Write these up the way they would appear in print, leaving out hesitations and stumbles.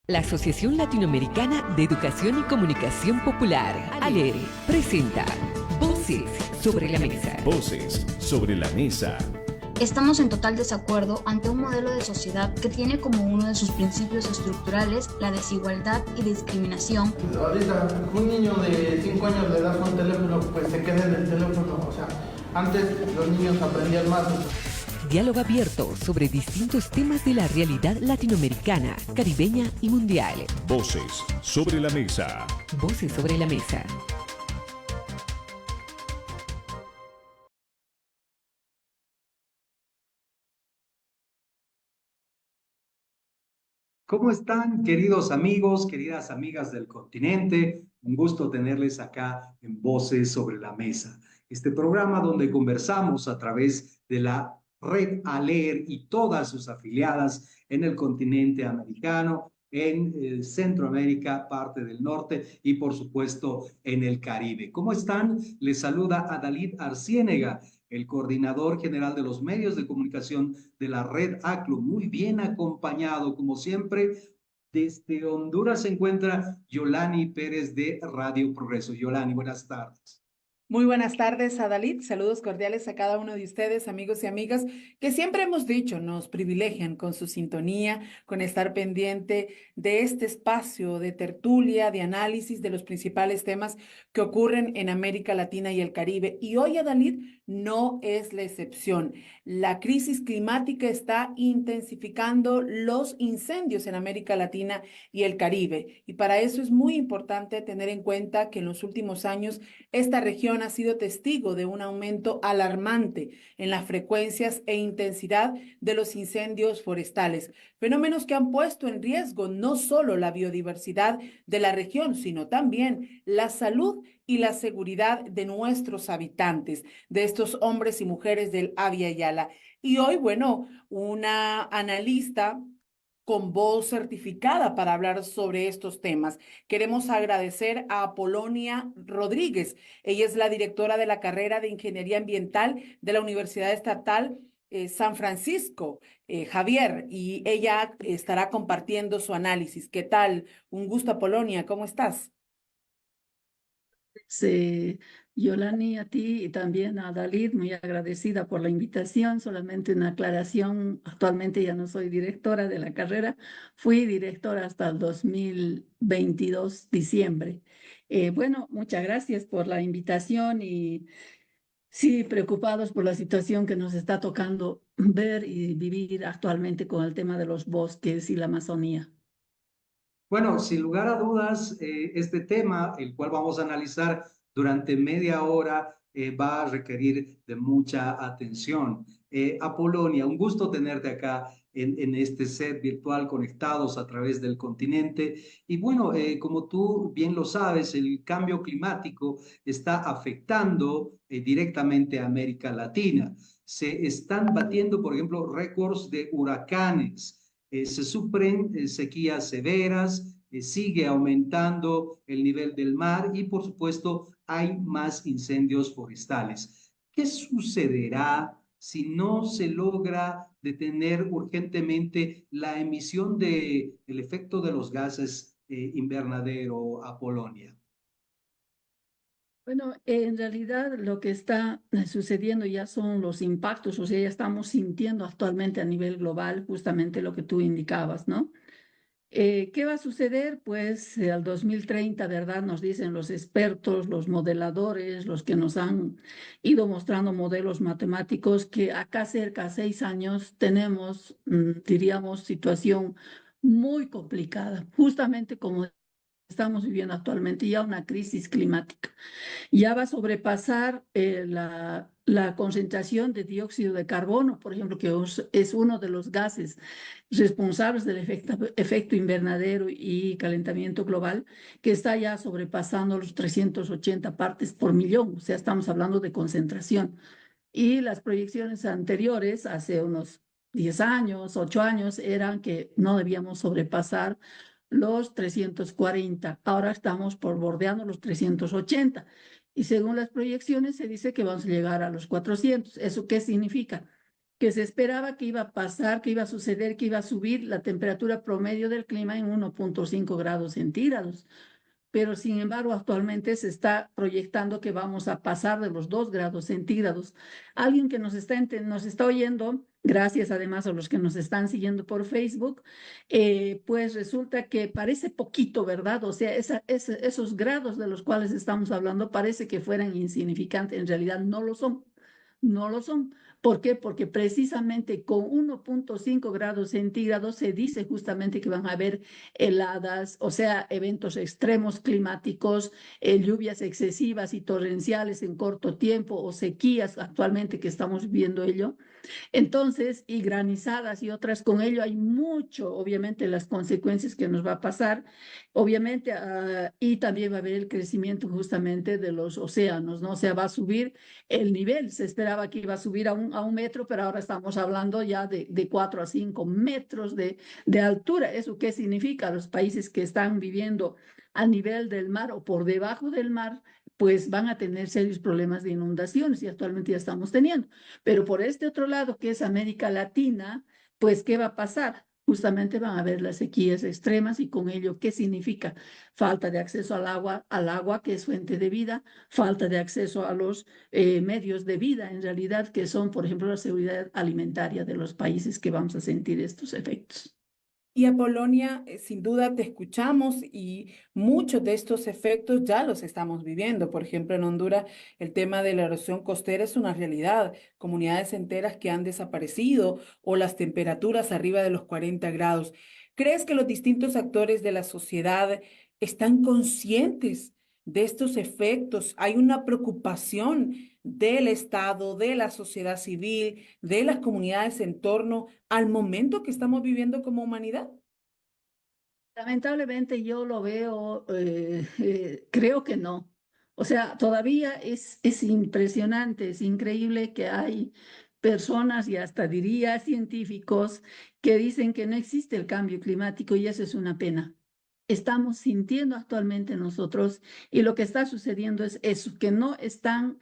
La Asociación Latinoamericana de Educación y Comunicación Popular, ALER, presenta Voces sobre la Mesa. Voces sobre la mesa. Estamos en total desacuerdo ante un modelo de sociedad que tiene como uno de sus principios estructurales la desigualdad y discriminación. Ahorita un niño de 5 años le das un teléfono, pues se queda en el teléfono. O sea, antes los niños aprendían más. Diálogo abierto sobre distintos temas de la realidad latinoamericana, caribeña y mundial. Voces sobre la mesa. Voces sobre la mesa. ¿Cómo están, queridos amigos, queridas amigas del continente? Un gusto tenerles acá en Voces sobre la Mesa, este programa donde conversamos a través de la red ALER y todas sus afiliadas en el continente americano, en Centroamérica, parte del norte y por supuesto en el Caribe. ¿Cómo están? Les saluda Adalid Arciénega, el coordinador general de los medios de comunicación de la red ACLU, muy bien acompañado, como siempre. Desde Honduras se encuentra Yolani Pérez de Radio Progreso. Yolani, buenas tardes. Muy buenas tardes, Adalid. Saludos cordiales a cada uno de ustedes, amigos y amigas, que siempre hemos dicho nos privilegian con su sintonía, con estar pendiente de este espacio de tertulia, de análisis de los principales temas que ocurren en América Latina y el Caribe. Y hoy, Adalid, no es la excepción. La crisis climática está intensificando los incendios en América Latina y el Caribe. Y para eso es muy importante tener en cuenta que en los últimos años esta región ha sido testigo de un aumento alarmante en las frecuencias e intensidad de los incendios forestales, fenómenos que han puesto en riesgo no solo la biodiversidad de la región, sino también la salud y la seguridad de nuestros habitantes, de estos hombres y mujeres del Abya Yala. Y hoy, bueno, una analista con voz certificada para hablar sobre estos temas. Queremos agradecer a Apolonia Rodríguez. Ella es la directora de la carrera de Ingeniería Ambiental de la Universidad Estatal San Francisco, Javier, y ella estará compartiendo su análisis. ¿Qué tal? Un gusto, Apolonia. ¿Cómo estás? Sí, Yolani, a ti y también a Dalit, muy agradecida por la invitación. Solamente una aclaración, actualmente ya no soy directora de la carrera, fui directora hasta el 2022, diciembre. Bueno, muchas gracias por la invitación y sí, preocupados por la situación que nos está tocando ver y vivir actualmente con el tema de los bosques y la Amazonía. Bueno, sin lugar a dudas, este tema, el cual vamos a analizar durante media hora, va a requerir de mucha atención. Apolonia, un gusto tenerte acá en este set virtual conectados a través del continente. Y bueno, como tú bien lo sabes, el cambio climático está afectando directamente a América Latina. Se están batiendo, por ejemplo, récords de huracanes. Se sufren sequías severas, sigue aumentando el nivel del mar y por supuesto hay más incendios forestales. ¿Qué sucederá si no se logra detener urgentemente la emisión del efecto de los gases invernadero a Polonia? Bueno, en realidad lo que está sucediendo ya son los impactos, o sea, ya estamos sintiendo actualmente a nivel global justamente lo que tú indicabas, ¿no? ¿Qué va a suceder? Pues al 2030, ¿verdad? Nos dicen los expertos, los modeladores, los que nos han ido mostrando modelos matemáticos, que acá cerca de 6 años tenemos, diríamos, situación muy complicada, justamente como estamos viviendo actualmente, ya una crisis climática. Ya va a sobrepasar la concentración de dióxido de carbono, por ejemplo, que es uno de los gases responsables del efecto invernadero y calentamiento global, que está ya sobrepasando los 380 partes por millón. O sea, estamos hablando de concentración. Y las proyecciones anteriores, hace unos 10 años, 8 años, eran que no debíamos sobrepasar los 340. Ahora estamos por bordeando los 380. Y según las proyecciones se dice que vamos a llegar a los 400. ¿Eso qué significa? que se esperaba que iba a pasar, que iba a suceder, que iba a subir la temperatura promedio del clima en 1.5 grados centígrados. Pero sin embargo, actualmente se está proyectando que vamos a pasar de los 2 grados centígrados. Alguien que nos está oyendo, gracias además a los que nos están siguiendo por Facebook, pues resulta que parece poquito, ¿verdad? O sea, esos grados de los cuales estamos hablando parece que fueran insignificantes, en realidad no lo son. No lo son. ¿Por qué? Porque precisamente con 1.5 grados centígrados se dice justamente que van a haber heladas, o sea, eventos extremos climáticos, lluvias excesivas y torrenciales en corto tiempo o sequías actualmente que estamos viviendo ello. Entonces, y granizadas y otras, con ello hay mucho, obviamente, las consecuencias que nos va a pasar, obviamente, y también va a haber el crecimiento justamente de los océanos, ¿no? O sea, va a subir el nivel, se esperaba que iba a subir a un metro, pero ahora estamos hablando ya de 4 a 5 metros de altura. ¿Eso qué significa? Los países que están viviendo a nivel del mar o por debajo del mar, pues van a tener serios problemas de inundaciones y actualmente ya estamos teniendo. Pero por este otro lado, que es América Latina, pues, ¿qué va a pasar? Justamente van a haber las sequías extremas y con ello, ¿qué significa? Falta de acceso al agua, que es fuente de vida, falta de acceso a los medios de vida, en realidad, que son, por ejemplo, la seguridad alimentaria de los países que vamos a sentir estos efectos. Y a Polonia, sin duda te escuchamos y muchos de estos efectos ya los estamos viviendo. Por ejemplo, en Honduras, el tema de la erosión costera es una realidad. Comunidades enteras que han desaparecido o las temperaturas arriba de los 40 grados. ¿Crees que los distintos actores de la sociedad están conscientes de estos efectos? ¿Hay una preocupación del Estado, de la sociedad civil, de las comunidades en torno al momento que estamos viviendo como humanidad? Lamentablemente yo lo veo, creo que no. O sea, todavía es impresionante, es increíble que hay personas y hasta diría científicos que dicen que no existe el cambio climático y eso es una pena. Estamos sintiendo actualmente nosotros y lo que está sucediendo es eso, que no están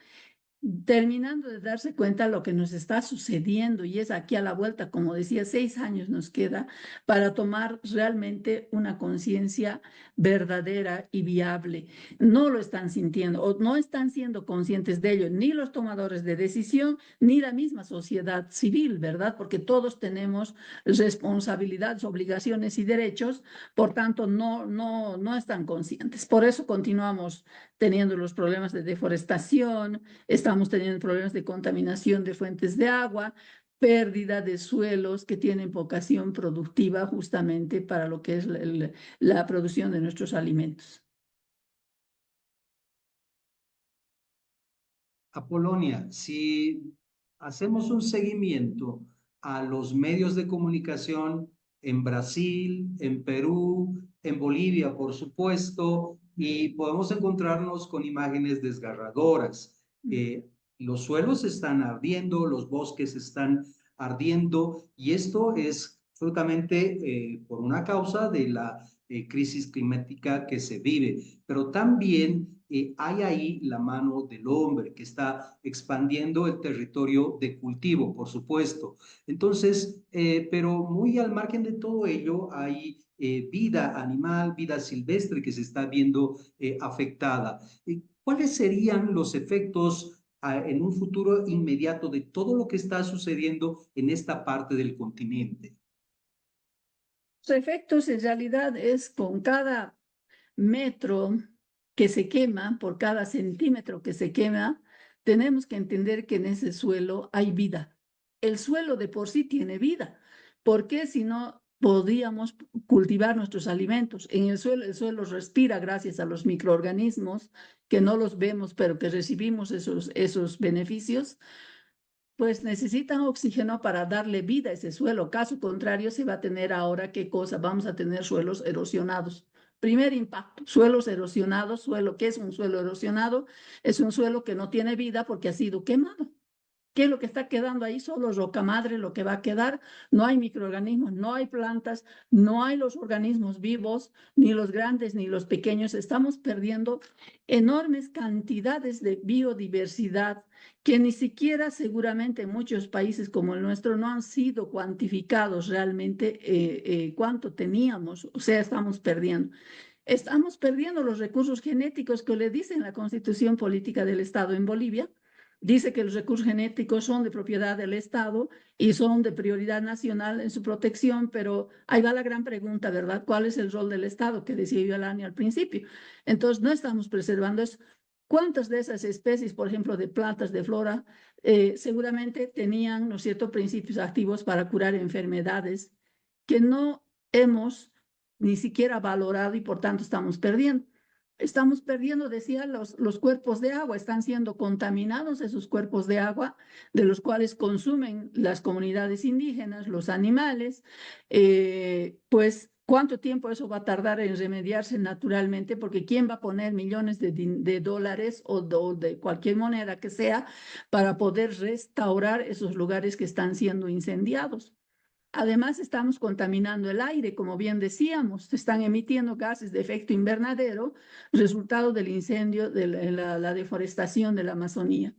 terminando de darse cuenta de lo que nos está sucediendo y es aquí a la vuelta, como decía, 6 años nos queda para tomar realmente una conciencia verdadera y viable. No lo están sintiendo o no están siendo conscientes de ello, ni los tomadores de decisión, ni la misma sociedad civil, ¿verdad? Porque todos tenemos responsabilidades, obligaciones y derechos, por tanto, no están conscientes. Por eso continuamos teniendo los problemas de deforestación, estamos teniendo problemas de contaminación de fuentes de agua, pérdida de suelos que tienen vocación productiva justamente para lo que es la producción de nuestros alimentos. Apolonia, si hacemos un seguimiento a los medios de comunicación en Brasil, en Perú, en Bolivia, por supuesto, y podemos encontrarnos con imágenes desgarradoras. Los suelos están ardiendo, los bosques están ardiendo, y esto es absolutamente por una causa de la crisis climática que se vive, pero también hay ahí la mano del hombre que está expandiendo el territorio de cultivo, por supuesto. Entonces, pero muy al margen de todo ello, hay vida animal, vida silvestre que se está viendo afectada. ¿Cuáles serían los efectos en un futuro inmediato de todo lo que está sucediendo en esta parte del continente? Los efectos en realidad es con cada metro que se quema, por cada centímetro que se quema, tenemos que entender que en ese suelo hay vida. El suelo de por sí tiene vida. ¿Por qué si no podríamos cultivar nuestros alimentos? En el suelo respira gracias a los microorganismos que no los vemos, pero que recibimos esos beneficios. Pues necesitan oxígeno para darle vida a ese suelo. Caso contrario, se va a tener ahora, ¿qué cosa? Vamos a tener suelos erosionados. Primer impacto, suelos erosionados. ¿Qué es un suelo erosionado? Es un suelo que no tiene vida porque ha sido quemado. ¿Qué es lo que está quedando ahí? Solo roca madre lo que va a quedar. No hay microorganismos, no hay plantas, no hay los organismos vivos, ni los grandes ni los pequeños. Estamos perdiendo enormes cantidades de biodiversidad que ni siquiera seguramente en muchos países como el nuestro no han sido cuantificados realmente cuánto teníamos. O sea, estamos perdiendo. Estamos perdiendo los recursos genéticos que le dicen la Constitución Política del Estado en Bolivia. Dice que los recursos genéticos son de propiedad del Estado y son de prioridad nacional en su protección, pero ahí va la gran pregunta, ¿verdad? ¿Cuál es el rol del Estado que decía Yolani al principio? Entonces, no estamos preservando eso. ¿Cuántas de esas especies, por ejemplo, de plantas, de flora, seguramente tenían, ¿no es cierto?, principios activos para curar enfermedades que no hemos ni siquiera valorado y por tanto estamos perdiendo? Estamos perdiendo, decía, los cuerpos de agua, están siendo contaminados esos cuerpos de agua, de los cuales consumen las comunidades indígenas, los animales, pues ¿cuánto tiempo eso va a tardar en remediarse naturalmente? Porque ¿quién va a poner millones de dólares o de cualquier moneda que sea para poder restaurar esos lugares que están siendo incendiados? Además, estamos contaminando el aire, como bien decíamos, se están emitiendo gases de efecto invernadero, resultado del incendio, de la deforestación de la Amazonía.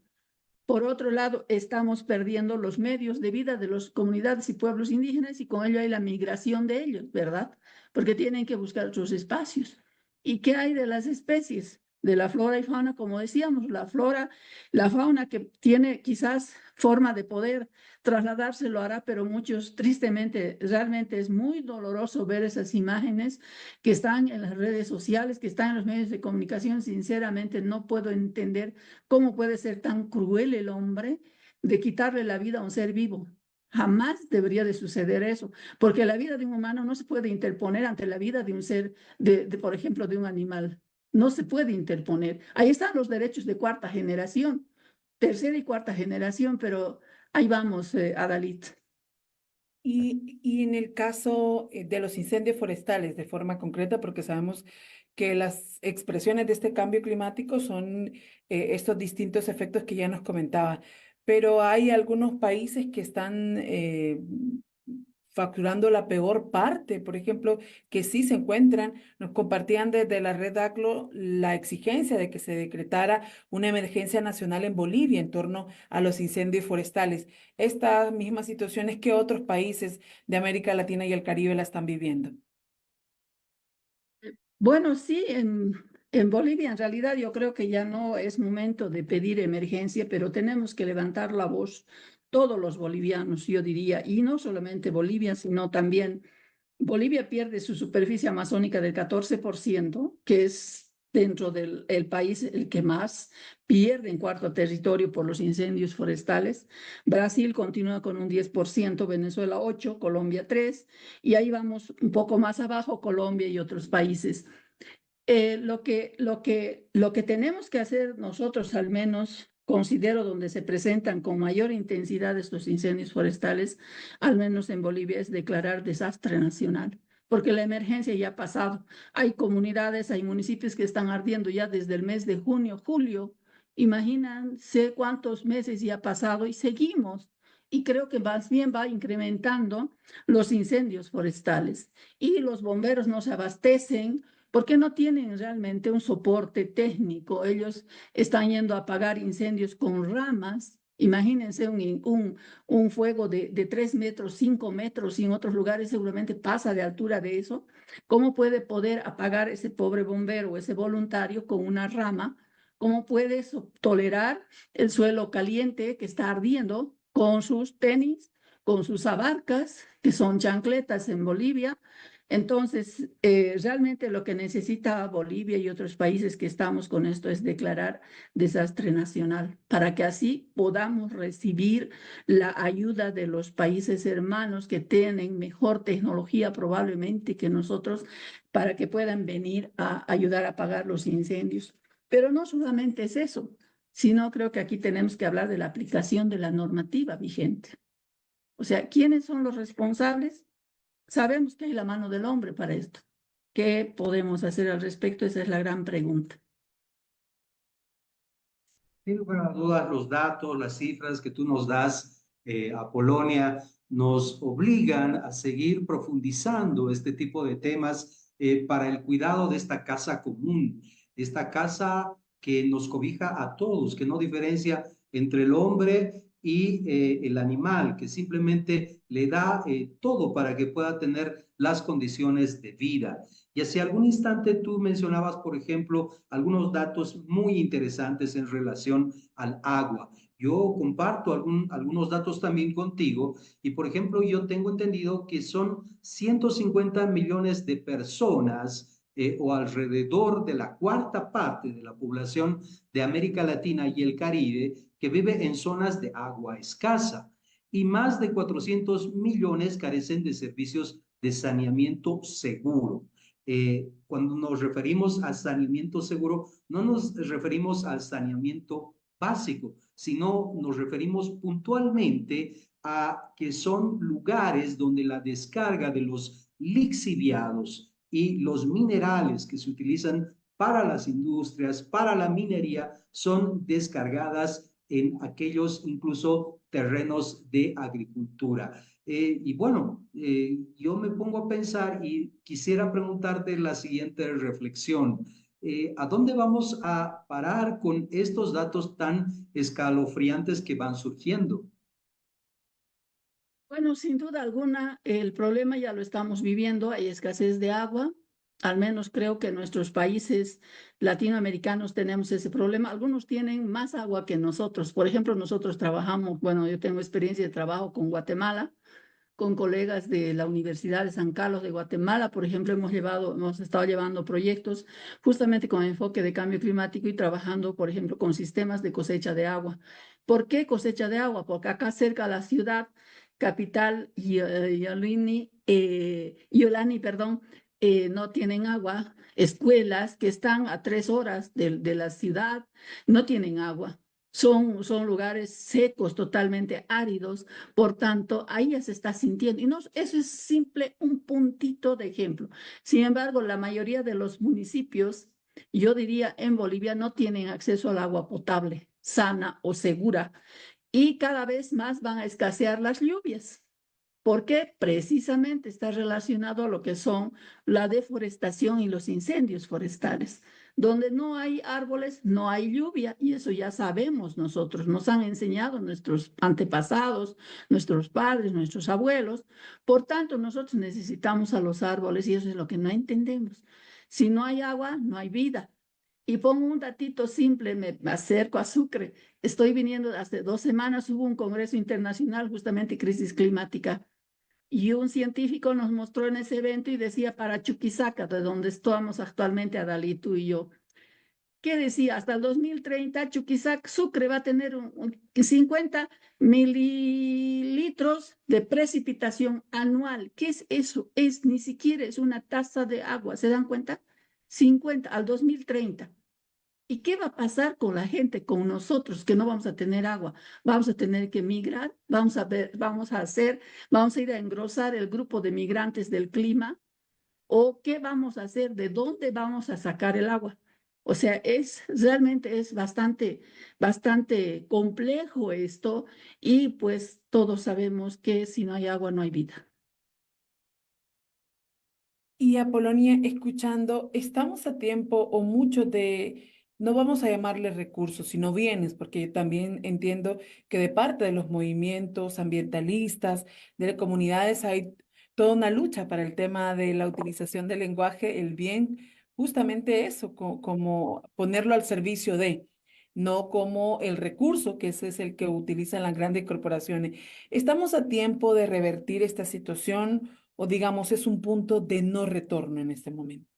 Por otro lado, estamos perdiendo los medios de vida de las comunidades y pueblos indígenas y con ello hay la migración de ellos, ¿verdad? Porque tienen que buscar otros espacios. ¿Y qué hay de las especies? De la flora y fauna, como decíamos, la fauna que tiene quizás forma de poder trasladarse lo hará, pero muchos, tristemente, realmente es muy doloroso ver esas imágenes que están en las redes sociales, que están en los medios de comunicación. Sinceramente, no puedo entender cómo puede ser tan cruel el hombre de quitarle la vida a un ser vivo. Jamás debería de suceder eso, porque la vida de un humano no se puede interponer ante la vida de un ser, por ejemplo, de un animal. No se puede interponer. Ahí están los derechos de cuarta generación, tercera y cuarta generación, pero ahí vamos, Adalit. Y en el caso de los incendios forestales, de forma concreta, porque sabemos que las expresiones de este cambio climático son estos distintos efectos que ya nos comentaba, pero hay algunos países que están facturando la peor parte, por ejemplo, que sí se encuentran, nos compartían desde la red ACLO la exigencia de que se decretara una emergencia nacional en Bolivia en torno a los incendios forestales. Estas mismas situaciones que otros países de América Latina y el Caribe la están viviendo. Bueno, sí, en Bolivia en realidad yo creo que ya no es momento de pedir emergencia, pero tenemos que levantar la voz todos los bolivianos, yo diría, y no solamente Bolivia, sino también Bolivia pierde su superficie amazónica del 14%, que es dentro del país el que más pierde en cuanto a territorio por los incendios forestales. Brasil continúa con un 10%, Venezuela 8%, Colombia 3%, y ahí vamos un poco más abajo, Colombia y otros países. Lo que tenemos que hacer nosotros, al menos considero donde se presentan con mayor intensidad estos incendios forestales, al menos en Bolivia, es declarar desastre nacional, porque la emergencia ya ha pasado. Hay comunidades, hay municipios que están ardiendo ya desde el mes de junio, julio. Imagínense cuántos meses ya ha pasado y seguimos. Y creo que más bien va incrementando los incendios forestales y los bomberos no se abastecen porque no tienen realmente un soporte técnico. Ellos están yendo a apagar incendios con ramas. Imagínense un fuego de 3 metros, 5 metros, y en otros lugares seguramente pasa de altura de eso. ¿Cómo puede poder apagar ese pobre bombero o ese voluntario con una rama? ¿Cómo puede tolerar el suelo caliente que está ardiendo con sus tenis, con sus abarcas, que son chancletas en Bolivia? Entonces, realmente lo que necesita Bolivia y otros países que estamos con esto es declarar desastre nacional, para que así podamos recibir la ayuda de los países hermanos que tienen mejor tecnología probablemente que nosotros, para que puedan venir a ayudar a apagar los incendios. Pero no solamente es eso, sino creo que aquí tenemos que hablar de la aplicación de la normativa vigente. O sea, ¿quiénes son los responsables? Sabemos que hay la mano del hombre para esto. ¿Qué podemos hacer al respecto? Esa es la gran pregunta. Sin lugar a dudas, los datos, las cifras que tú nos das, a Polonia, nos obligan a seguir profundizando este tipo de temas para el cuidado de esta casa común, esta casa que nos cobija a todos, que no diferencia entre el hombre y el animal, que simplemente le da todo para que pueda tener las condiciones de vida. Y hace algún instante tú mencionabas, por ejemplo, algunos datos muy interesantes en relación al agua. Yo comparto algunos datos también contigo y, por ejemplo, yo tengo entendido que son 150 millones de personas o alrededor de la cuarta parte de la población de América Latina y el Caribe que vive en zonas de agua escasa y más de 400 millones carecen de servicios de saneamiento seguro. Cuando nos referimos a saneamiento seguro, no nos referimos al saneamiento básico, sino nos referimos puntualmente a que son lugares donde la descarga de los lixiviados y los minerales que se utilizan para las industrias, para la minería, son descargadas en aquellos incluso terrenos de agricultura. Y bueno, yo me pongo a pensar y quisiera preguntarte la siguiente reflexión. ¿A dónde vamos a parar con estos datos tan escalofriantes que van surgiendo? Bueno, sin duda alguna, el problema ya lo estamos viviendo, hay escasez de agua, al menos creo que en nuestros países latinoamericanos tenemos ese problema. Algunos tienen más agua que nosotros. Por ejemplo, nosotros trabajamos, bueno, yo tengo experiencia de trabajo con Guatemala, con colegas de la Universidad de San Carlos de Guatemala. Por ejemplo, hemos estado llevando proyectos justamente con enfoque de cambio climático y trabajando, por ejemplo, con sistemas de cosecha de agua. ¿Por qué cosecha de agua? Porque acá cerca de la ciudad capital, Yolani, perdón, no tienen agua. Escuelas que están a 3 horas de la ciudad no tienen agua. Son lugares secos, totalmente áridos, por tanto, ahí ya se está sintiendo. Y no, eso es simple un puntito de ejemplo. Sin embargo, la mayoría de los municipios, yo diría en Bolivia, no tienen acceso al agua potable, sana o segura. Y cada vez más van a escasear las lluvias. ¿Por qué? Precisamente está relacionado a lo que son la deforestación y los incendios forestales. Donde no hay árboles, no hay lluvia, y eso ya sabemos nosotros, nos han enseñado nuestros antepasados, nuestros padres, nuestros abuelos. Por tanto, nosotros necesitamos a los árboles y eso es lo que no entendemos. Si no hay agua, no hay vida. Y pongo un datito simple, me acerco a Sucre. Estoy viniendo, hace 2 semanas hubo un congreso internacional, justamente crisis climática. Y un científico nos mostró en ese evento y decía para Chuquisaca, de donde estamos actualmente, Adalí, tú y yo, ¿qué decía? Hasta el 2030, Chuquisaca, Sucre va a tener 50 mililitros de precipitación anual. ¿Qué es eso? Ni siquiera es una taza de agua, ¿se dan cuenta? 50 al 2030. ¿Y qué va a pasar con la gente, con nosotros, que no vamos a tener agua? Vamos a tener que migrar, vamos a ir a engrosar el grupo de migrantes del clima, o qué vamos a hacer, de dónde vamos a sacar el agua. O sea, realmente es bastante complejo esto, y pues todos sabemos que si no hay agua no hay vida. Y a Polonia, escuchando, estamos a tiempo o mucho de, no vamos a llamarle recursos, sino bienes, porque yo también entiendo que de parte de los movimientos ambientalistas, de las comunidades, hay toda una lucha para el tema de la utilización del lenguaje, el bien, justamente eso, como ponerlo al servicio de, no como el recurso, que ese es el que utilizan las grandes corporaciones. ¿Estamos a tiempo de revertir esta situación o digamos es un punto de no retorno en este momento?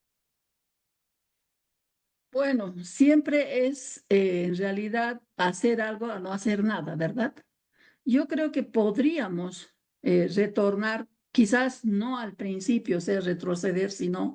Bueno, siempre es en realidad hacer algo a no hacer nada, ¿verdad? Yo creo que podríamos retornar, quizás no al principio, sea retroceder, sino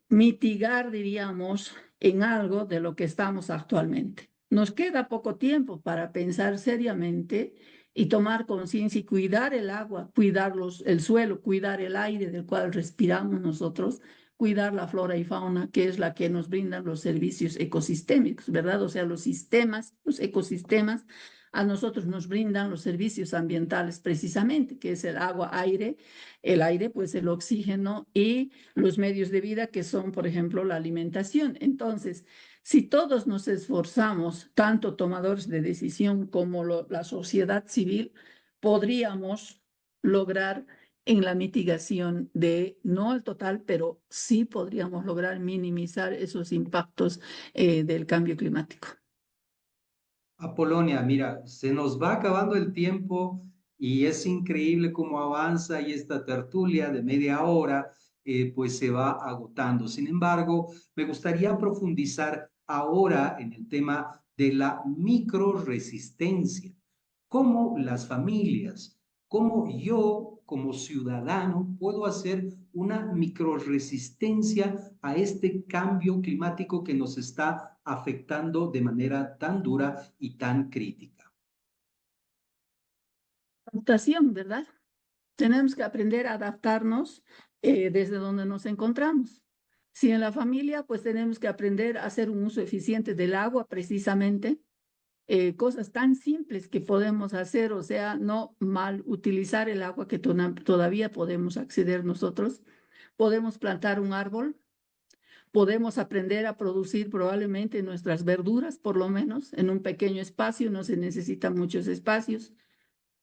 mitigar, diríamos, en algo de lo que estamos actualmente. Nos queda poco tiempo para pensar seriamente y tomar conciencia y cuidar el agua, cuidar el suelo, cuidar el aire del cual respiramos nosotros, cuidar la flora y fauna, que es la que nos brindan los servicios ecosistémicos, ¿verdad? O sea, los sistemas, los ecosistemas, a nosotros nos brindan los servicios ambientales precisamente, que es el agua, aire, el aire, pues el oxígeno y los medios de vida, que son, por ejemplo, la alimentación. Entonces, si todos nos esforzamos, tanto tomadores de decisión como la sociedad civil, podríamos lograr en la mitigación de, no el total, pero sí podríamos lograr minimizar esos impactos del cambio climático. Apolonia, mira, se nos va acabando el tiempo y es increíble cómo avanza y esta tertulia de media hora pues se va agotando. Sin embargo, me gustaría profundizar ahora en el tema de la microresistencia. Cómo las familias, cómo yo como ciudadano puedo hacer una microresistencia a este cambio climático que nos está afectando de manera tan dura y tan crítica. Adaptación, ¿verdad? Tenemos que aprender a adaptarnos desde donde nos encontramos. Si en la familia, pues tenemos que aprender a hacer un uso eficiente del agua, precisamente. Cosas tan simples que podemos hacer, o sea, no mal utilizar el agua que todavía podemos acceder nosotros. Podemos plantar un árbol, podemos aprender a producir probablemente nuestras verduras, por lo menos, en un pequeño espacio, no se necesitan muchos espacios,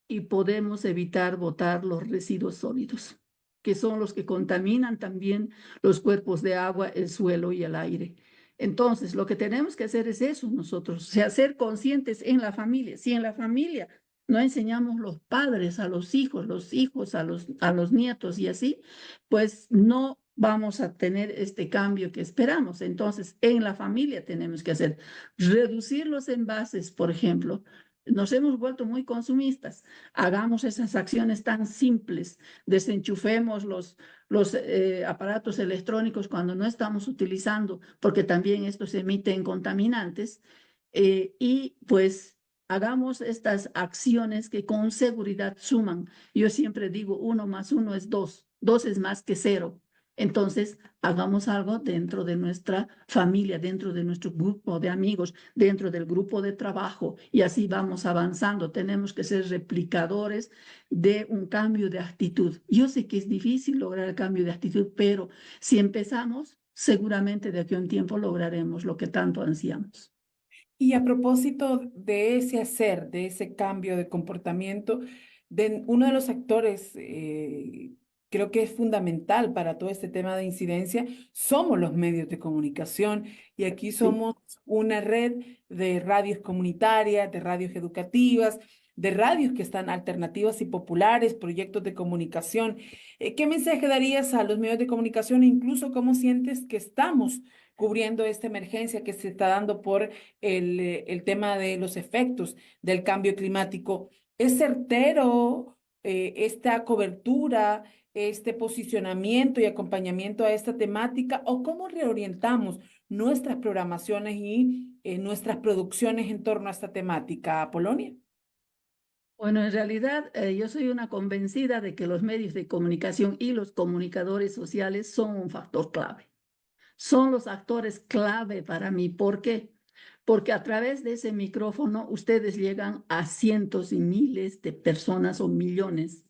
y podemos evitar botar los residuos sólidos, que son los que contaminan también los cuerpos de agua, el suelo y el aire. Entonces, lo que tenemos que hacer es eso nosotros, o sea, ser conscientes en la familia. Si en la familia no enseñamos los padres a los hijos a los nietos y así, pues no vamos a tener este cambio que esperamos. Entonces, en la familia tenemos que hacer, reducir los envases, por ejemplo. Nos hemos vuelto muy consumistas. Hagamos esas acciones tan simples. Desenchufemos los aparatos electrónicos cuando no estamos utilizando, porque también estos emiten contaminantes. Y pues hagamos estas acciones que con seguridad suman. Yo siempre digo 1 más 1 es 2. 2 es más que 0. Entonces, hagamos algo dentro de nuestra familia, dentro de nuestro grupo de amigos, dentro del grupo de trabajo, y así vamos avanzando. Tenemos que ser replicadores de un cambio de actitud. Yo sé que es difícil lograr el cambio de actitud, pero si empezamos, seguramente de aquí a un tiempo lograremos lo que tanto ansiamos. Y a propósito de ese hacer, de ese cambio de comportamiento, uno de los actores creo que es fundamental para todo este tema de incidencia, somos los medios de comunicación, y aquí somos una red de radios comunitarias, de radios educativas, de radios que están alternativas y populares, proyectos de comunicación. ¿Qué mensaje darías a los medios de comunicación e incluso cómo sientes que estamos cubriendo esta emergencia que se está dando por el tema de los efectos del cambio climático? ¿Es certero esta cobertura, este posicionamiento y acompañamiento a esta temática, o cómo reorientamos nuestras programaciones y nuestras producciones en torno a esta temática, Apolonia? Bueno, en realidad yo soy una convencida de que los medios de comunicación y los comunicadores sociales son un factor clave. Son los actores clave para mí. ¿Por qué? Porque a través de ese micrófono ustedes llegan a cientos y miles de personas o millones.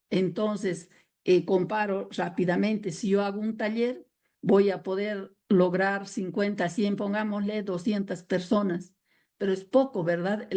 Entonces, comparo rápidamente, si yo hago un taller, voy a poder lograr 50, 100, pongámosle 200 personas, pero es poco, ¿verdad?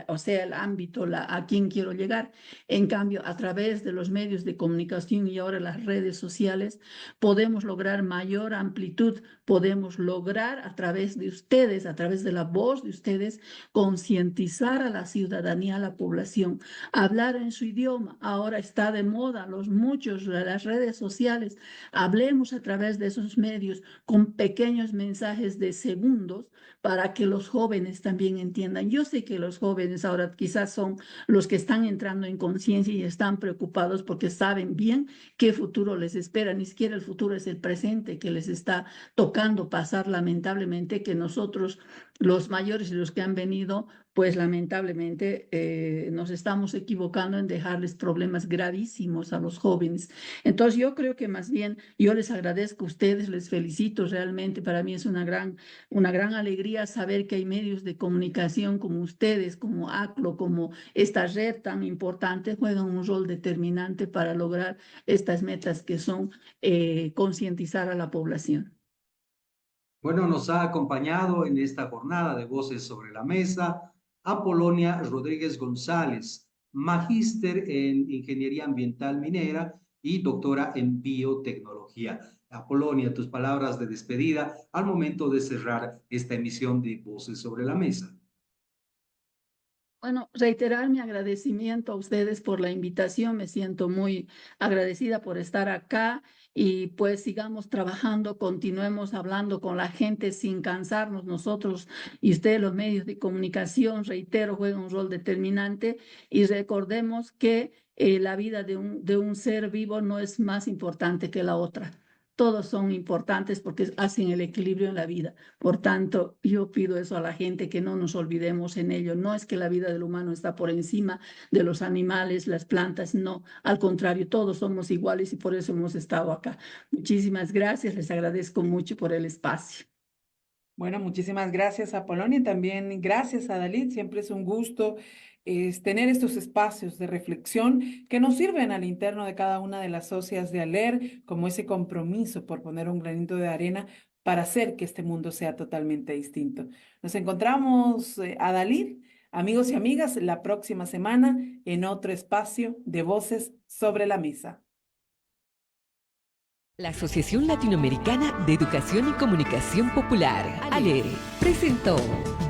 O sea, el ámbito, a quién quiero llegar. En cambio, a través de los medios de comunicación y ahora las redes sociales, podemos lograr mayor amplitud, podemos lograr a través de ustedes, a través de la voz de ustedes, concientizar a la ciudadanía, a la población, hablar en su idioma. Ahora está de moda las redes sociales. Hablemos a través de esos medios con pequeños mensajes de segundos para que los jóvenes también entiendan. Yo sé que los jóvenes ahora quizás son los que están entrando en conciencia y están preocupados porque saben bien qué futuro les espera. Ni siquiera el futuro es el presente que les está tocando pasar, lamentablemente, que nosotros, los mayores y los que han venido, pues lamentablemente nos estamos equivocando en dejarles problemas gravísimos a los jóvenes. Entonces yo creo que más bien yo les agradezco a ustedes, les felicito realmente. Para mí es una gran alegría saber que hay medios de comunicación como ustedes, como ACLO, como esta red tan importante, juegan un rol determinante para lograr estas metas que son concientizar a la población. Bueno, nos ha acompañado en esta jornada de Voces sobre la Mesa Apolonia Rodríguez González, magíster en Ingeniería Ambiental Minera y doctora en Biotecnología. Apolonia, tus palabras de despedida al momento de cerrar esta emisión de Voces sobre la Mesa. Bueno, reiterar mi agradecimiento a ustedes por la invitación. Me siento muy agradecida por estar acá y pues sigamos trabajando, continuemos hablando con la gente sin cansarnos. Nosotros y ustedes, los medios de comunicación, reitero, juegan un rol determinante y recordemos que la vida de un ser vivo no es más importante que la otra. Todos son importantes porque hacen el equilibrio en la vida. Por tanto, yo pido eso a la gente, que no nos olvidemos en ello. No es que la vida del humano está por encima de los animales, las plantas, no. Al contrario, todos somos iguales y por eso hemos estado acá. Muchísimas gracias, les agradezco mucho por el espacio. Bueno, muchísimas gracias a Polonia y también gracias a Dalit. Siempre es un gusto tener estos espacios de reflexión que nos sirven al interno de cada una de las socias de ALER, como ese compromiso por poner un granito de arena para hacer que este mundo sea totalmente distinto. Nos encontramos, a Dalit, amigos y amigas, la próxima semana en otro espacio de Voces sobre la Mesa. La Asociación Latinoamericana de Educación y Comunicación Popular, ALERE, presentó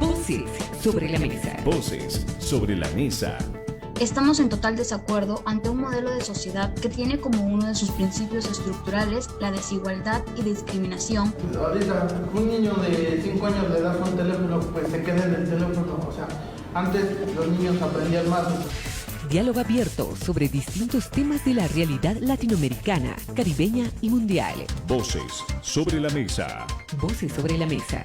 Voces sobre la Mesa. Voces sobre la Mesa. Estamos en total desacuerdo ante un modelo de sociedad que tiene como uno de sus principios estructurales la desigualdad y discriminación. Ahorita, un niño de 5 años le das un teléfono, pues se queda en el teléfono. O sea, antes los niños aprendían más. Diálogo abierto sobre distintos temas de la realidad latinoamericana, caribeña y mundial. Voces sobre la Mesa. Voces sobre la Mesa.